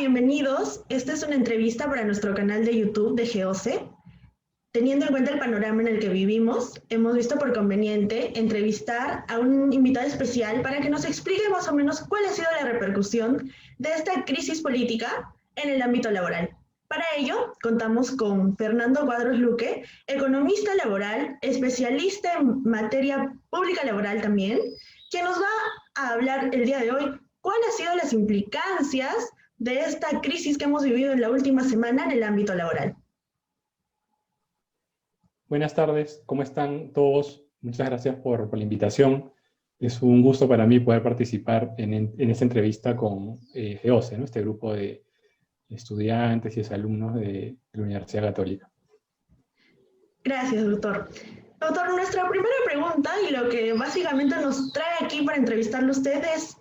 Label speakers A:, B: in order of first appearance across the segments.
A: bienvenidos. Esta es una entrevista para nuestro canal de YouTube de GeoCe. Teniendo en cuenta el panorama en el que vivimos, hemos visto por conveniente entrevistar a un invitado especial para que nos explique más o menos cuál ha sido la repercusión de esta crisis política en el ámbito laboral. Para ello, contamos con Fernando Cuadros Luque, economista laboral, especialista en materia pública laboral también, quien nos va a hablar el día de hoy cuáles han sido las implicancias de esta crisis que hemos vivido en la última semana en el ámbito laboral.
B: Buenas tardes, ¿cómo están todos? Muchas gracias por la invitación. Es un gusto para mí poder participar en esta entrevista con GeoCe, ¿no? Este grupo de estudiantes y exalumnos de la Universidad Católica.
A: Gracias, doctor. Doctor, nuestra primera pregunta y lo que básicamente nos trae aquí para entrevistarlo a usted es: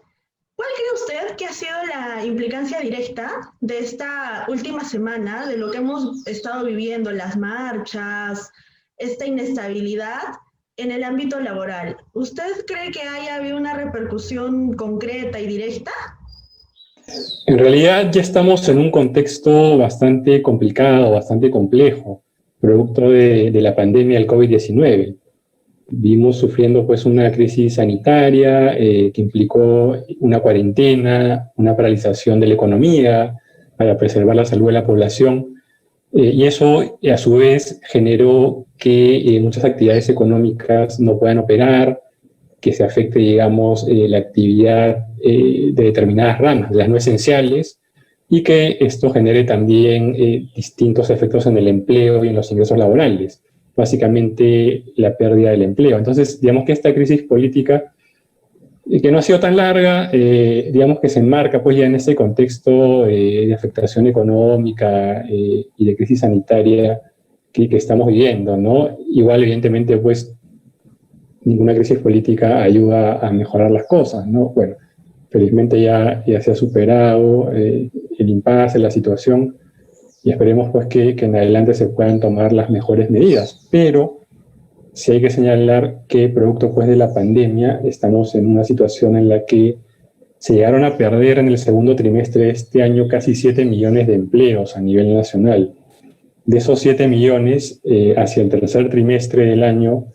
A: ¿cuál cree usted que ha sido la implicancia directa de esta última semana, de lo que hemos estado viviendo, las marchas, esta inestabilidad en el ámbito laboral? ¿Usted cree que haya habido una repercusión concreta y directa?
B: En realidad ya estamos en un contexto bastante complicado, bastante complejo, producto de la pandemia del COVID-19. Vimos sufriendo pues una crisis sanitaria que implicó una cuarentena, una paralización de la economía para preservar la salud de la población, y eso a su vez generó que muchas actividades económicas no puedan operar, que se afecte, digamos, la actividad de determinadas ramas, de las no esenciales, y que esto genere también distintos efectos en el empleo y en los ingresos laborales. Básicamente la pérdida del empleo. Entonces, digamos que esta crisis política, que no ha sido tan larga, digamos que se enmarca pues ya en ese contexto de afectación económica y de crisis sanitaria que estamos viviendo, ¿no? Igual, evidentemente, pues ninguna crisis política ayuda a mejorar las cosas, ¿no? Bueno, felizmente ya se ha superado el impasse, la situación, y esperemos pues que en adelante se puedan tomar las mejores medidas. Pero sí hay que señalar que producto pues de la pandemia estamos en una situación en la que se llegaron a perder en el segundo trimestre de este año casi 7 millones de empleos a nivel nacional. De esos 7 millones, hacia el tercer trimestre del año,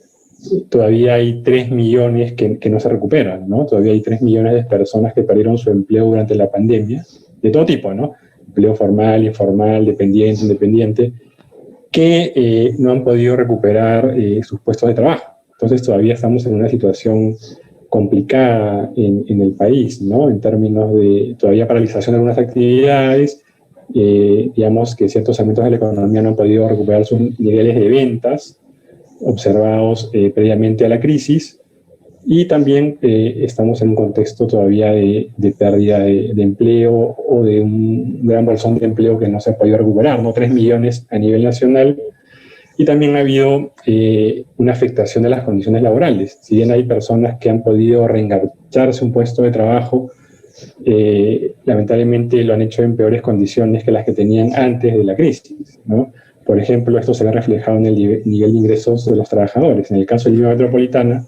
B: todavía hay 3 millones que no se recuperan, ¿no? Todavía hay 3 millones de personas que perdieron su empleo durante la pandemia, de todo tipo, ¿no? Empleo formal, informal, dependiente, independiente, que no han podido recuperar sus puestos de trabajo. Entonces todavía estamos en una situación complicada en el país, ¿no? En términos de todavía paralización de algunas actividades, digamos que ciertos segmentos de la economía no han podido recuperar sus niveles de ventas observados previamente a la crisis, y también estamos en un contexto todavía de pérdida de empleo o de un gran bolsón de empleo que no se ha podido recuperar, ¿no? 3 millones a nivel nacional, y también ha habido una afectación de las condiciones laborales. Si bien hay personas que han podido reengancharse un puesto de trabajo, lamentablemente lo han hecho en peores condiciones que las que tenían antes de la crisis, ¿no? Por ejemplo, esto se ve reflejado en el nivel de ingresos de los trabajadores. En el caso de Lima Metropolitana,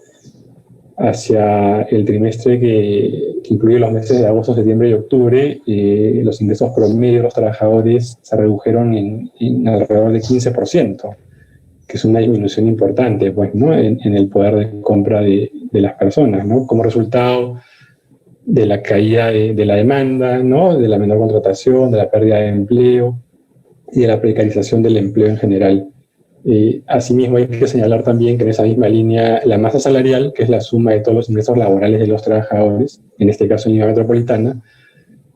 B: hacia el trimestre que incluye los meses de agosto, septiembre y octubre, los ingresos promedio de los trabajadores se redujeron en alrededor de 15%, que es una disminución importante, pues, ¿no? en el poder de compra de las personas, ¿no? Como resultado de la caída de la demanda, ¿no? De la menor contratación, de la pérdida de empleo y de la precarización del empleo en general. Asimismo, hay que señalar también que en esa misma línea la masa salarial, que es la suma de todos los ingresos laborales de los trabajadores, en este caso en Lima Metropolitana,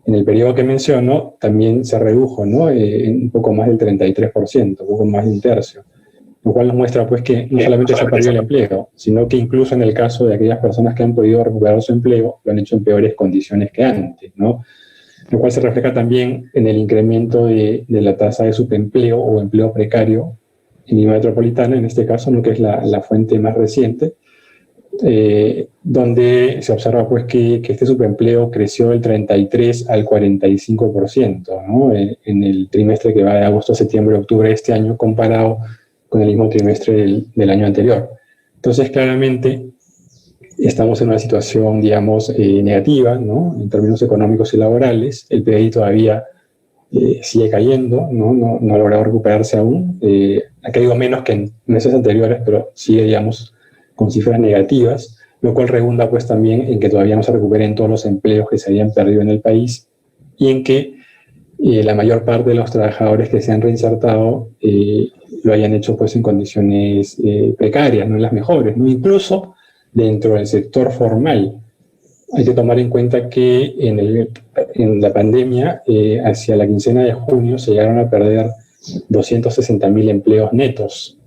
B: en el periodo que menciono, también se redujo, ¿no? En un poco más del 33%, un poco más de un tercio, lo cual nos muestra pues que no solamente se ha perdido el empleo, sino que incluso en el caso de aquellas personas que han podido recuperar su empleo, lo han hecho en peores condiciones que antes, ¿no? Lo cual se refleja también en el incremento de la tasa de subempleo o empleo precario en Lima Metropolitana, en este caso, ¿no? Que es la fuente más reciente, donde se observa pues que este subempleo creció del 33 al 45%, ¿no? En el trimestre que va de agosto a septiembre, octubre de este año, comparado con el mismo trimestre del año anterior. Entonces, claramente, estamos en una situación, digamos, negativa, ¿no? En términos económicos y laborales. El PBI todavía sigue cayendo, no ha logrado recuperarse aún. Ha caído menos que en meses anteriores, pero sigue, digamos, con cifras negativas, lo cual redunda pues también en que todavía no se recuperen todos los empleos que se habían perdido en el país y en que la mayor parte de los trabajadores que se han reinsertado lo hayan hecho pues en condiciones precarias, no en las mejores, ¿no? Incluso dentro del sector formal. Hay que tomar en cuenta que en la pandemia, hacia la quincena de junio, se llegaron a perder 260.000 empleos netos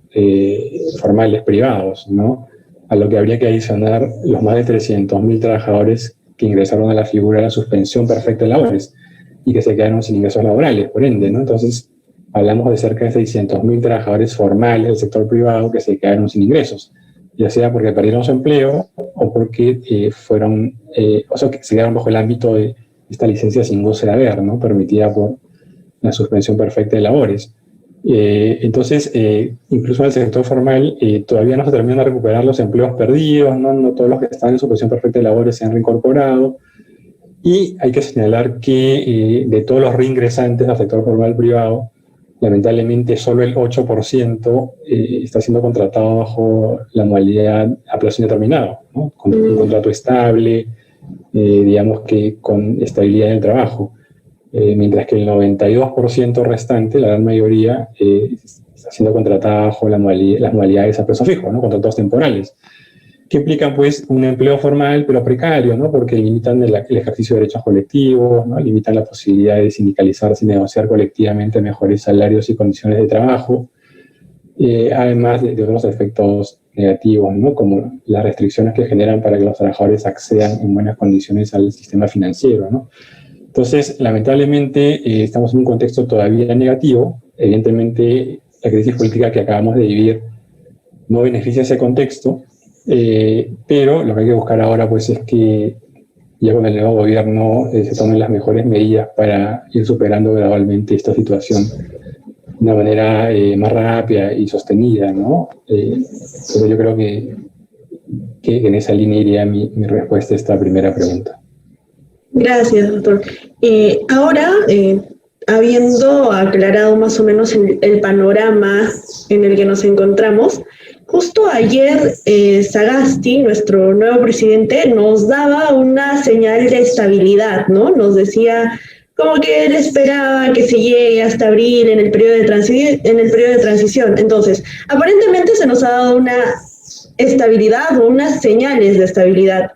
B: formales privados, ¿no? A lo que habría que adicionar los más de 300.000 trabajadores que ingresaron a la figura de la suspensión perfecta de labores y que se quedaron sin ingresos laborales, por ende, ¿no? Entonces, hablamos de cerca de 600.000 trabajadores formales del sector privado que se quedaron sin ingresos, ya sea porque perdieron su empleo o porque o sea, que se quedaron bajo el ámbito de esta licencia sin goce de haber, ¿no? Permitida por la suspensión perfecta de labores. Entonces, incluso en el sector formal todavía no se terminan de recuperar los empleos perdidos, no todos los que están en suspensión perfecta de labores se han reincorporado. Y hay que señalar que de todos los reingresantes al sector formal privado, lamentablemente solo el 8% está siendo contratado bajo la modalidad a plazo indeterminado, ¿no? Con un contrato estable, digamos que con estabilidad en el trabajo. Mientras que el 92% restante, la gran mayoría, está siendo contratada bajo las modalidades a plazo fijo, ¿no? Contratos temporales, que implican pues un empleo formal pero precario, ¿no? Porque limitan el ejercicio de derechos colectivos, ¿no? Limitan la posibilidad de sindicalizarse y negociar colectivamente mejores salarios y condiciones de trabajo, además de otros efectos negativos, ¿no? Como las restricciones que generan para que los trabajadores accedan en buenas condiciones al sistema financiero, ¿no? Entonces, lamentablemente, estamos en un contexto todavía negativo. Evidentemente, la crisis política que acabamos de vivir no beneficia ese contexto, pero lo que hay que buscar ahora pues, es que ya con el nuevo gobierno se tomen las mejores medidas para ir superando gradualmente esta situación de una manera más rápida y sostenida, ¿no? Pero yo creo que en esa línea iría mi respuesta a esta primera pregunta.
A: Gracias, doctor. Ahora, habiendo aclarado más o menos el panorama en el que nos encontramos, justo ayer Sagasti, nuestro nuevo presidente, nos daba una señal de estabilidad, ¿no? Nos decía como que él esperaba que se llegue hasta abril en el periodo de transición. Entonces, aparentemente se nos ha dado una estabilidad o unas señales de estabilidad.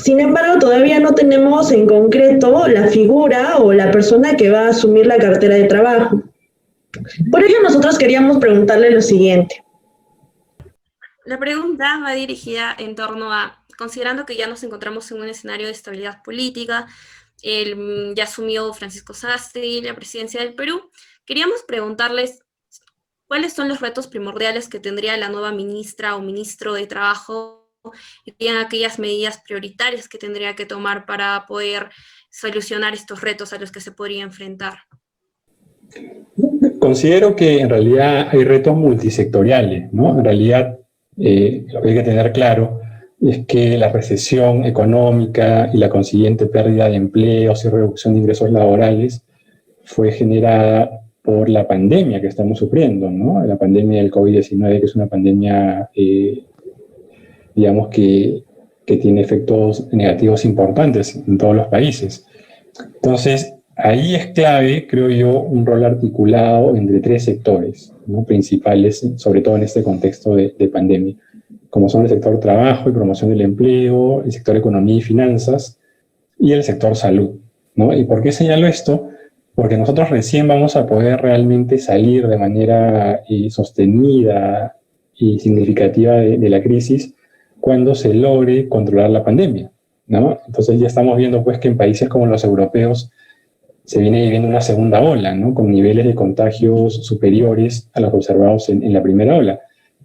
A: Sin embargo, todavía no tenemos en concreto la figura o la persona que va a asumir la cartera de trabajo. Por ello, nosotros queríamos preguntarle lo siguiente.
C: La pregunta va dirigida en torno a, considerando que ya nos encontramos en un escenario de estabilidad política, ya asumió Francisco Sagasti la presidencia del Perú, queríamos preguntarles cuáles son los retos primordiales que tendría la nueva ministra o ministro de Trabajo y aquellas medidas prioritarias que tendría que tomar para poder solucionar estos retos a los que se podría enfrentar.
B: Considero que en realidad hay retos multisectoriales, ¿no? En realidad, lo que hay que tener claro es que la recesión económica y la consiguiente pérdida de empleos y reducción de ingresos laborales fue generada por la pandemia que estamos sufriendo, ¿no? La pandemia del COVID-19, que es una pandemia digamos que tiene efectos negativos importantes en todos los países. Entonces, ahí es clave, creo yo, un rol articulado entre tres sectores, ¿no? Principales, sobre todo en este contexto de pandemia, como son el sector trabajo y promoción del empleo, el sector economía y finanzas y el sector salud, ¿no? ¿Y por qué señalo esto? Porque nosotros recién vamos a poder realmente salir de manera sostenida y significativa de la crisis cuando se logre controlar la pandemia, ¿no? Entonces ya estamos viendo pues que en países como los europeos se viene viviendo una segunda ola, ¿no? Con niveles de contagios superiores a los observados en la primera ola.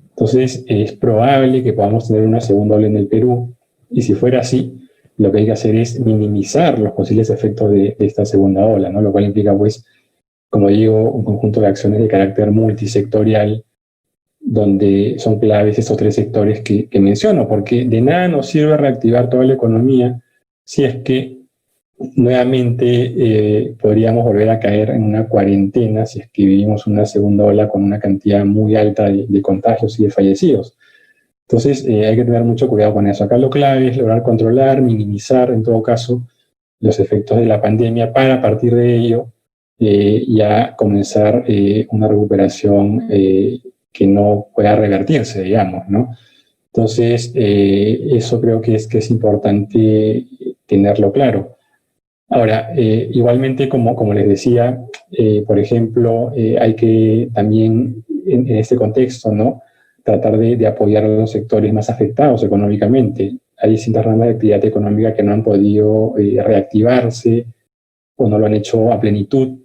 B: Entonces es probable que podamos tener una segunda ola en el Perú, y si fuera así, lo que hay que hacer es minimizar los posibles efectos de esta segunda ola, ¿no? Lo cual implica pues, como digo, un conjunto de acciones de carácter multisectorial donde son claves estos tres sectores que menciono, porque de nada nos sirve reactivar toda la economía si es que nuevamente podríamos volver a caer en una cuarentena si es que vivimos una segunda ola con una cantidad muy alta de contagios y de fallecidos. Entonces hay que tener mucho cuidado con eso. Acá lo clave es lograr controlar, minimizar en todo caso los efectos de la pandemia para a partir de ello ya comenzar una recuperación que no pueda revertirse, digamos, ¿no? Entonces, eso creo que es importante tenerlo claro. Ahora, igualmente, como les decía, por ejemplo, hay que también en este contexto, ¿no?, tratar de apoyar a los sectores más afectados económicamente. Hay distintas ramas de actividad económica que no han podido reactivarse o no lo han hecho a plenitud,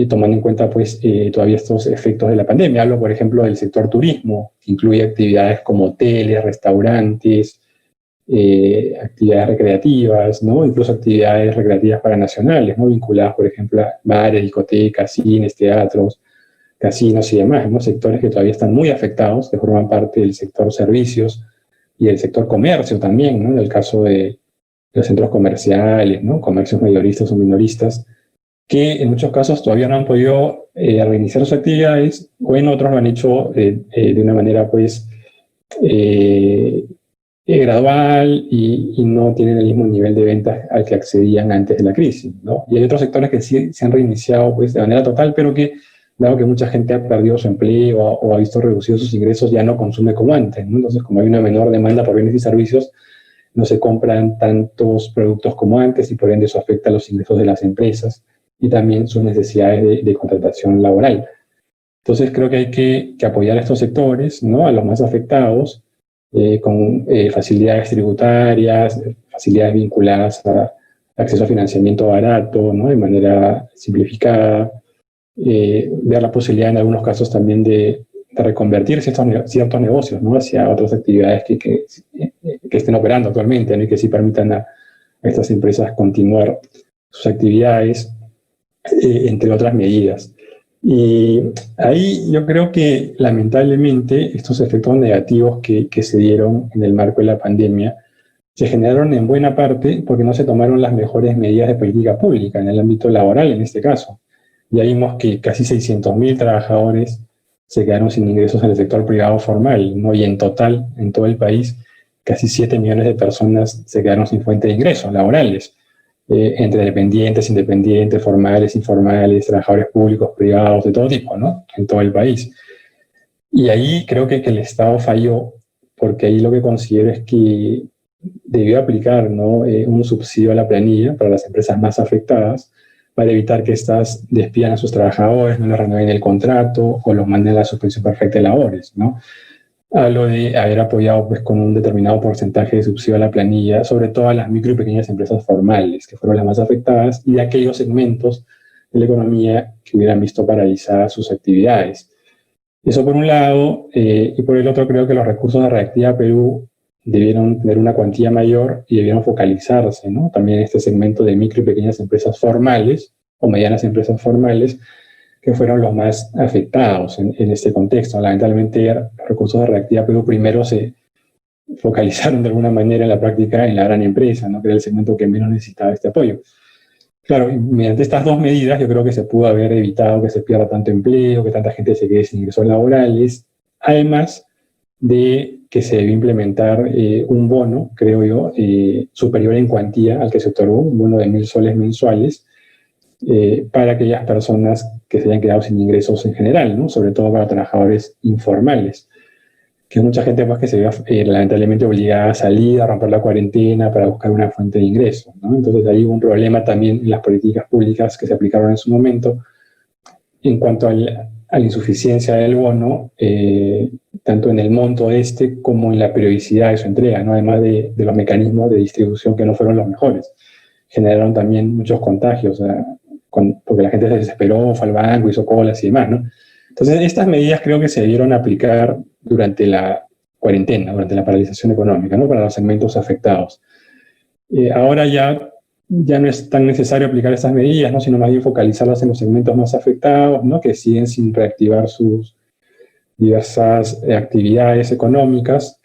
B: tomando en cuenta pues todavía estos efectos de la pandemia. Hablo, por ejemplo, del sector turismo, que incluye actividades como hoteles, restaurantes, actividades recreativas, ¿no? Incluso actividades recreativas paranacionales, ¿no?, vinculadas, por ejemplo, a bares, discotecas, cines, teatros, casinos y demás, ¿no?, sectores que todavía están muy afectados, que forman parte del sector servicios y del sector comercio también, ¿no?, en el caso de los centros comerciales, ¿no?, comercios mayoristas o minoristas, que en muchos casos todavía no han podido reiniciar sus actividades, o en otros lo han hecho de una manera pues gradual y no tienen el mismo nivel de ventas al que accedían antes de la crisis, ¿no? Y hay otros sectores que sí se han reiniciado pues de manera total, pero que, dado que mucha gente ha perdido su empleo o ha visto reducidos sus ingresos, ya no consume como antes, ¿no? Entonces, como hay una menor demanda por bienes y servicios, no se compran tantos productos como antes y por ende eso afecta a los ingresos de las empresas y también sus necesidades de contratación laboral. Entonces creo que hay que apoyar a estos sectores, ¿no?, a los más afectados, con facilidades tributarias, facilidades vinculadas a acceso a financiamiento barato, ¿no?, de manera simplificada, ver la posibilidad en algunos casos también de reconvertir ciertos negocios, ¿no?, hacia otras actividades que estén operando actualmente, ¿no?, y que sí permitan a estas empresas continuar sus actividades, entre otras medidas. Y ahí yo creo que lamentablemente estos efectos negativos que se dieron en el marco de la pandemia se generaron en buena parte porque no se tomaron las mejores medidas de política pública en el ámbito laboral en este caso. Ya vimos que casi 600.000 trabajadores se quedaron sin ingresos en el sector privado formal, ¿no? Y en total, en todo el país, casi 7 millones de personas se quedaron sin fuente de ingresos laborales, entre dependientes, independientes, formales, informales, trabajadores públicos, privados, de todo tipo, ¿no?, en todo el país. Y ahí creo que el Estado falló, porque ahí lo que considero es que debió aplicar, ¿no?, un subsidio a la planilla para las empresas más afectadas, para evitar que éstas despidan a sus trabajadores, no les renueven el contrato o los manden a la suspensión perfecta de labores, ¿no? Hablo de haber apoyado pues, con un determinado porcentaje de subsidio a la planilla, sobre todo a las micro y pequeñas empresas formales, que fueron las más afectadas, y de aquellos segmentos de la economía que hubieran visto paralizadas sus actividades. Eso por un lado, y por el otro creo que los recursos de Reactiva Perú debieron tener una cuantía mayor y debieron focalizarse, ¿no?, también en este segmento de micro y pequeñas empresas formales o medianas empresas formales, que fueron los más afectados en este contexto. Lamentablemente, los recursos de Reactiva Perú primero se focalizaron de alguna manera en la práctica en la gran empresa, ¿no?, que era el segmento que menos necesitaba este apoyo. Claro, mediante estas dos medidas yo creo que se pudo haber evitado que se pierda tanto empleo, que tanta gente se quede sin ingresos laborales, además de que se debe implementar un bono, creo yo, superior en cuantía al que se otorgó, un bono de 1.000 soles mensuales, para aquellas personas que se hayan quedado sin ingresos en general, ¿no?, sobre todo para trabajadores informales, que mucha gente pues, que se ve lamentablemente obligada a salir, a romper la cuarentena para buscar una fuente de ingresos, ¿no? Entonces ahí hubo un problema también en las políticas públicas que se aplicaron en su momento en cuanto a la insuficiencia del bono, tanto en el monto como en la periodicidad de su entrega, ¿no?, además de los mecanismos de distribución que no fueron los mejores. Generaron también muchos contagios, porque la gente se desesperó, fue al banco, hizo colas y demás, ¿no? Entonces, estas medidas creo que se debieron aplicar durante la cuarentena, durante la paralización económica, ¿no?, para los segmentos afectados. Ahora ya no es tan necesario aplicar estas medidas, ¿no?, sino más bien focalizarlas en los segmentos más afectados, ¿no?, que siguen sin reactivar sus diversas actividades económicas.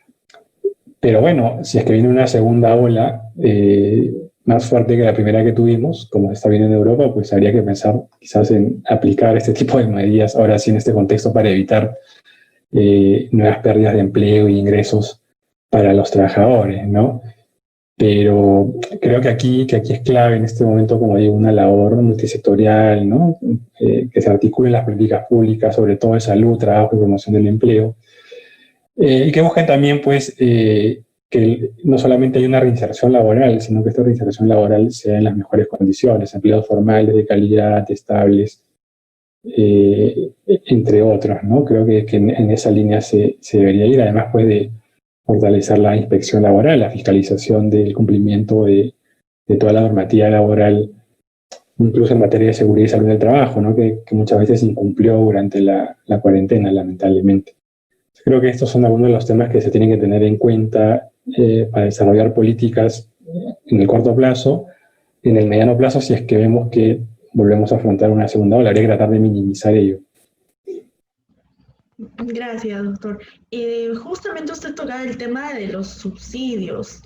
B: Pero bueno, si es que viene una segunda ola, más fuerte que la primera que tuvimos, como está bien en Europa, pues habría que pensar quizás en aplicar este tipo de medidas ahora sí en este contexto para evitar nuevas pérdidas de empleo e ingresos para los trabajadores, ¿no? Pero creo que aquí es clave en este momento, como digo, una labor multisectorial, ¿no? Que se articulen las políticas públicas, sobre todo de salud, trabajo y promoción del empleo, y que busquen también, pues, que no solamente haya una reinserción laboral, sino que esta reinserción laboral sea en las mejores condiciones, empleos formales, de calidad, estables, entre otros, ¿no? Creo que en esa línea se debería ir, además, pues, de fortalecer la inspección laboral, la fiscalización del cumplimiento de toda la normativa laboral, incluso en materia de seguridad y salud del trabajo, ¿no? que muchas veces se incumplió durante la cuarentena, lamentablemente. Creo que estos son algunos de los temas que se tienen que tener en cuenta para desarrollar políticas en el corto plazo. En el mediano plazo, si es que vemos que volvemos a afrontar una segunda ola, habría que tratar de minimizar ello.
A: Gracias, doctor. Justamente usted tocaba el tema de los subsidios.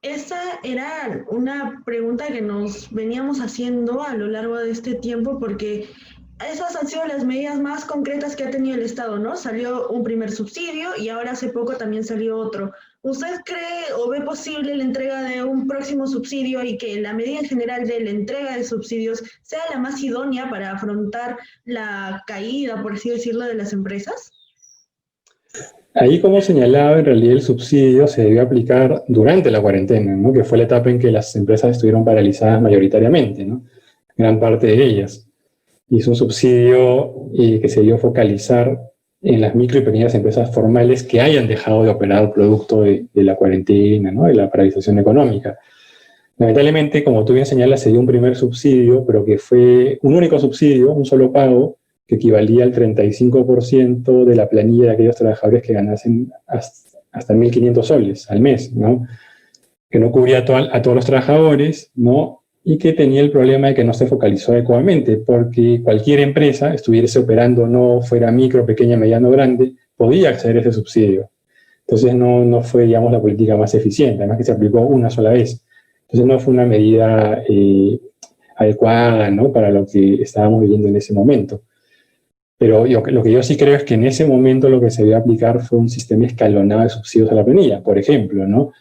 A: Esa era una pregunta que nos veníamos haciendo a lo largo de este tiempo porque esas han sido las medidas más concretas que ha tenido el Estado, ¿no? Salió un primer subsidio y ahora hace poco también salió otro. ¿Usted cree o ve posible la entrega de un próximo subsidio y que la medida en general de la entrega de subsidios sea la más idónea para afrontar la caída, por así decirlo, de las empresas?
B: Ahí, como señalaba, en realidad el subsidio se debió aplicar durante la cuarentena, ¿no? Que fue la etapa en que las empresas estuvieron paralizadas mayoritariamente, ¿no? Gran parte de ellas. Y es un subsidio que se debió focalizar en las micro y pequeñas empresas formales que hayan dejado de operar producto de la cuarentena, ¿no? De la paralización económica. Lamentablemente, como tú bien señalas, se dio un primer subsidio, pero que fue un único subsidio, un solo pago, que equivalía al 35% de la planilla de aquellos trabajadores que ganasen hasta 1.500 soles al mes, ¿no? Que no cubría a todos los trabajadores, ¿no? Y que tenía el problema de que no se focalizó adecuadamente, porque cualquier empresa, estuviese operando, no fuera micro, pequeña, mediano, grande, podía acceder a ese subsidio. Entonces no fue, digamos, la política más eficiente, además que se aplicó una sola vez. Entonces no fue una medida adecuada, ¿no? Para lo que estábamos viviendo en ese momento. Pero lo que yo sí creo es que en ese momento lo que se debió aplicar fue un sistema escalonado de subsidios a la planilla. Por ejemplo, ¿no?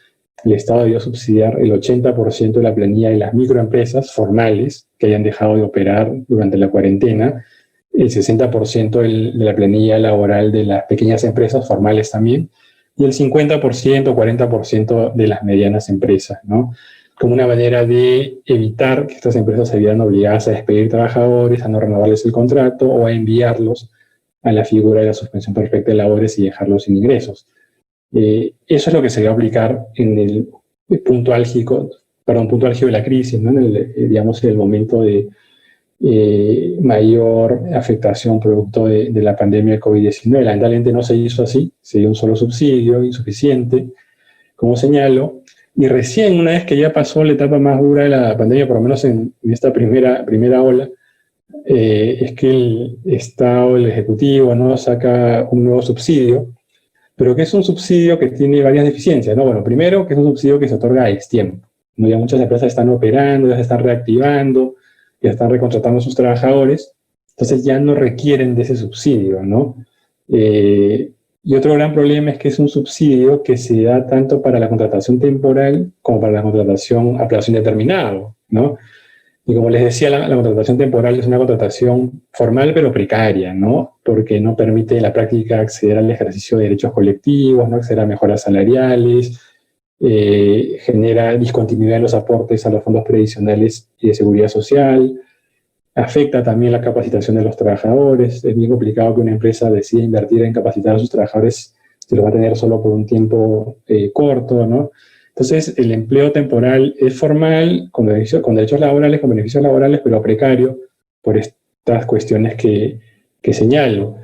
B: El Estado debió subsidiar el 80% de la planilla de las microempresas formales que hayan dejado de operar durante la cuarentena, el 60% de la planilla laboral de las pequeñas empresas formales también, y el 50%, 40% de las medianas empresas, ¿no? Como una manera de evitar que estas empresas se vieran obligadas a despedir trabajadores, a no renovarles el contrato o a enviarlos a la figura de la suspensión perfecta de labores y dejarlos sin ingresos. Eso es lo que se va a aplicar en el punto álgido de la crisis, ¿no? En el momento de mayor afectación producto de la pandemia de COVID-19. Lamentablemente no se hizo así, se dio un solo subsidio, insuficiente, como señalo, y recién, una vez que ya pasó la etapa más dura de la pandemia, por lo menos en esta primera ola, es que el Estado, el Ejecutivo, ¿no? Saca un nuevo subsidio, pero que es un subsidio que tiene varias deficiencias, ¿no? Bueno, primero, que es un subsidio que se otorga a destiempo, ¿no? Ya muchas empresas están operando, ya se están reactivando, ya están recontratando a sus trabajadores, entonces ya no requieren de ese subsidio, ¿no? Y otro gran problema es que es un subsidio que se da tanto para la contratación temporal como para la contratación a plazo indeterminado, ¿no? Y como les decía, la contratación temporal es una contratación formal pero precaria, ¿no? Porque no permite en la práctica acceder al ejercicio de derechos colectivos, no acceder a mejoras salariales, genera discontinuidad en los aportes a los fondos previsionales y de seguridad social, afecta también la capacitación de los trabajadores. Es bien complicado que una empresa decida invertir en capacitar a sus trabajadores si los va a tener solo por un tiempo corto, ¿no? Entonces, el empleo temporal es formal, con derechos laborales, con beneficios laborales, pero precario por estas cuestiones que señalo.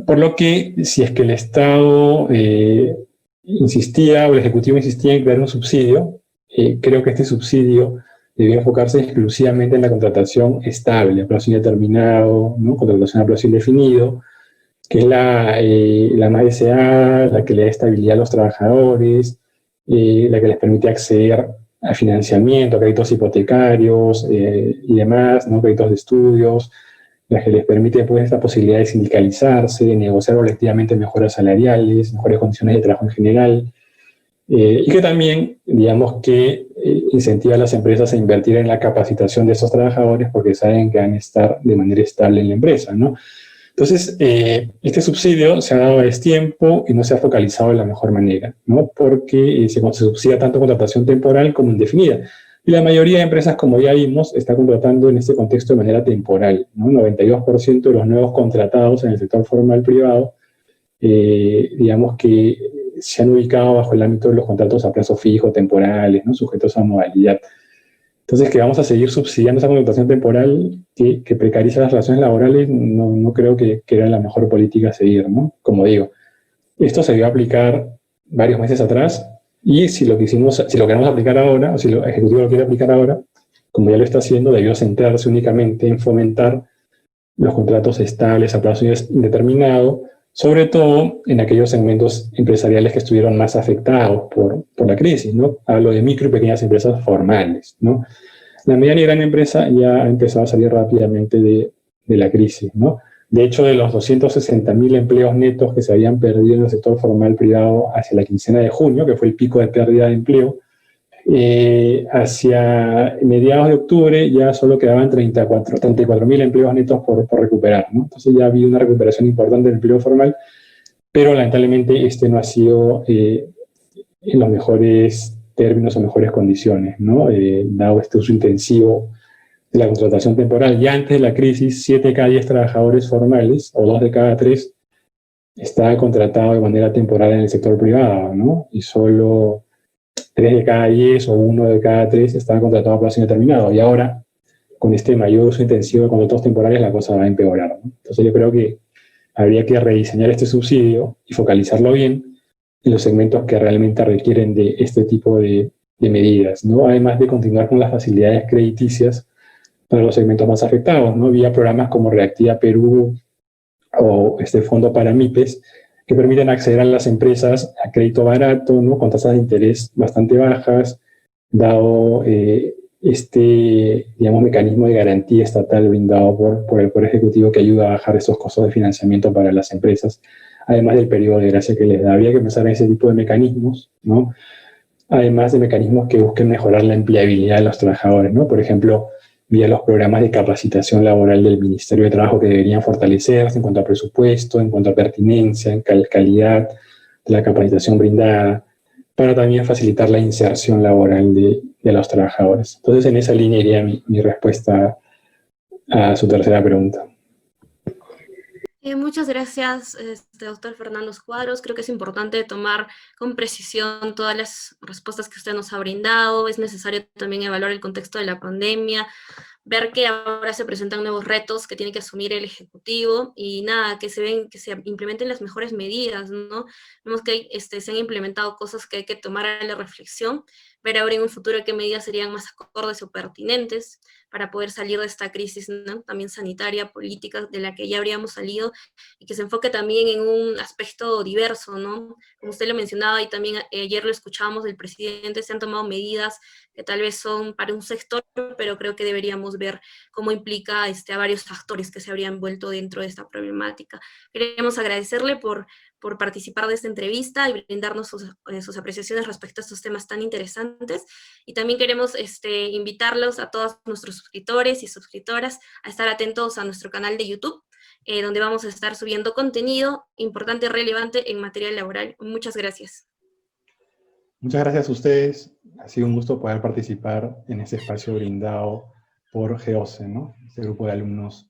B: Por lo que, si es que el Estado insistía, o el Ejecutivo insistía en crear un subsidio, creo que este subsidio debía enfocarse exclusivamente en la contratación estable, a plazo indeterminado, ¿no? Contratación a plazo indefinido, que es la más deseada, la que le da estabilidad a los trabajadores, la que les permite acceder a financiamiento, a créditos hipotecarios y demás, ¿no? Créditos de estudios, la que les permite pues esta posibilidad de sindicalizarse, de negociar colectivamente mejoras salariales, mejores condiciones de trabajo en general, y que también, digamos, que incentiva a las empresas a invertir en la capacitación de esos trabajadores porque saben que van a estar de manera estable en la empresa, ¿no? Entonces, este subsidio se ha dado a destiempo y no se ha focalizado de la mejor manera, ¿no? Porque se subsidia tanto contratación temporal como indefinida. Y la mayoría de empresas, como ya vimos, está contratando en este contexto de manera temporal, ¿no? 92% de los nuevos contratados en el sector formal privado, digamos que se han ubicado bajo el ámbito de los contratos a plazo fijo, temporales, ¿no? Sujetos a modalidad. Entonces, que vamos a seguir subsidiando esa contratación temporal que precariza las relaciones laborales, no creo que era la mejor política a seguir, ¿no? Como digo, esto se debió aplicar varios meses atrás y si lo queremos aplicar ahora, o si el Ejecutivo lo quiere aplicar ahora, como ya lo está haciendo, debió centrarse únicamente en fomentar los contratos estables a plazo indeterminado, sobre todo en aquellos segmentos empresariales que estuvieron más afectados por la crisis, ¿no? Hablo de micro y pequeñas empresas formales, ¿no? La mediana y gran empresa ya ha empezado a salir rápidamente de la crisis, ¿no? De hecho, de los 260.000 empleos netos que se habían perdido en el sector formal privado hacia la quincena de junio, que fue el pico de pérdida de empleo, hacia mediados de octubre ya solo quedaban 34.000 empleos netos por recuperar, ¿no? Entonces ya ha habido una recuperación importante del empleo formal, pero lamentablemente este no ha sido en los mejores términos o mejores condiciones, ¿no? Dado este uso intensivo de la contratación temporal. Ya antes de la crisis, 7 de cada 10 trabajadores formales, o 2 de cada 3, estaban contratados de manera temporal en el sector privado, ¿no? Y solo 3 de cada 10 o 1 de cada 3 estaban contratados a plazo indeterminado. Y ahora, con este mayor uso intensivo de contratos temporales, la cosa va a empeorar, ¿no? Entonces yo creo que habría que rediseñar este subsidio y focalizarlo bien en los segmentos que realmente requieren de este tipo de medidas, ¿no? Además de continuar con las facilidades crediticias para los segmentos más afectados, ¿no? Vía programas como Reactiva Perú o este fondo para MIPES, que permiten acceder a las empresas a crédito barato, ¿no? Con tasas de interés bastante bajas, dado digamos, mecanismo de garantía estatal brindado por el Poder Ejecutivo que ayuda a bajar esos costos de financiamiento para las empresas, además del periodo de gracia que les da. Habría que pensar en ese tipo de mecanismos, ¿no? Además de mecanismos que busquen mejorar la empleabilidad de los trabajadores, ¿no? Por ejemplo, vía los programas de capacitación laboral del Ministerio de Trabajo que deberían fortalecerse en cuanto a presupuesto, en cuanto a pertinencia, en calidad de la capacitación brindada, para también facilitar la inserción laboral de los trabajadores. Entonces, en esa línea iría mi respuesta a su tercera pregunta.
C: Muchas gracias, doctor Fernando Cuadros. Creo que es importante tomar con precisión todas las respuestas que usted nos ha brindado. Es necesario también evaluar el contexto de la pandemia, ver que ahora se presentan nuevos retos que tiene que asumir el Ejecutivo y nada, que se implementen las mejores medidas, ¿no? Vemos que se han implementado cosas que hay que tomar a la reflexión, ver ahora en un futuro qué medidas serían más acordes o pertinentes para poder salir de esta crisis, ¿no? También sanitaria, política, de la que ya habríamos salido, y que se enfoque también en un aspecto diverso, ¿no? Como usted lo mencionaba y también ayer lo escuchábamos del presidente, se han tomado medidas que tal vez son para un sector, pero creo que deberíamos ver cómo implica a varios actores que se habrían envuelto dentro de esta problemática. Queremos agradecerle por participar de esta entrevista y brindarnos sus apreciaciones respecto a estos temas tan interesantes. Y también queremos invitarlos a todos nuestros suscriptores y suscriptoras a estar atentos a nuestro canal de YouTube, donde vamos a estar subiendo contenido importante y relevante en materia laboral. Muchas gracias.
B: Muchas gracias a ustedes. Ha sido un gusto poder participar en este espacio brindado por GEOCE, ¿no? Este grupo de alumnos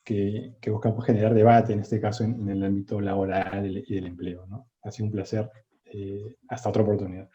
B: que buscamos generar debate, en este caso en el ámbito laboral y del empleo, ¿no? Ha sido un placer. Hasta otra oportunidad.